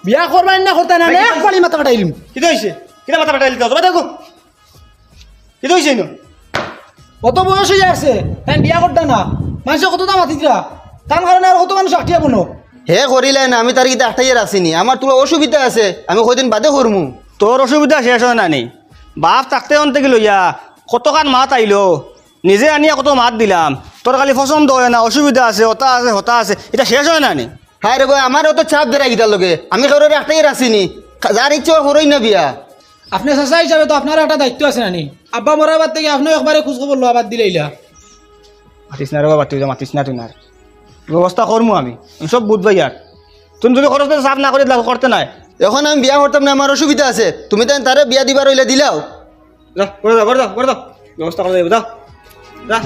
বিয়া করবেন না করতে না একবারই মাথা কাটাইলিম। কি হয়েছে? কিনা মাথা পাঠাইলি তো? দেখো কি হয়েছে? কত বয়স হয়ে আছে তাই বিয়া করতে না, মানুষের কত দাম আতিরা তার কারণে আর কত মানুষ আটিয়া কোনো হে করিলে না, আমি তার গীতা আটাইয়ে আসিনি। আমার তোর অসুবিধা আছে, আমি কদিন বাদে করমু। তোর অসুবিধা শেষ হয় না নি? বাপ থাকতে অন্তে গেল ইয়া কতখান মাত আইলো, নিজে আনিয়া কত মাত দিলাম, তোর খালি পছন্দ হয় না, অসুবিধা আছে, হতা আছে, এটা শেষ হয় না নি? হায় রে ভাই, আমারও তো চাপ বেড়া গীতার লগে, আমি কারোর আটাইয়ে আসিনি। যার ইচ্ছা করই না বিয়া। আপনি চাচা হিসাবে তো আপনার একটা দায়িত্ব আছে নানি। আব্বা মরার বাদ থেকে আপনি একবারে খোঁজ খবর লওয়া বাদ দিলে ইলা মাতিস না রে বাবা, তুই মাতিস না, তুই না ব্যবস্থা করমু আমি সব বুঝবাই। আর তুমি যদি খরচ চাপ না করে করতে নাই, এখন আমি বিয়া করতাম না, আমার অসুবিধা আছে। তুমি তাই তারে বিয়া দিবার হইলে দিলাও। যা করে দাও, ব্যবস্থা করে দেবো, যা যা।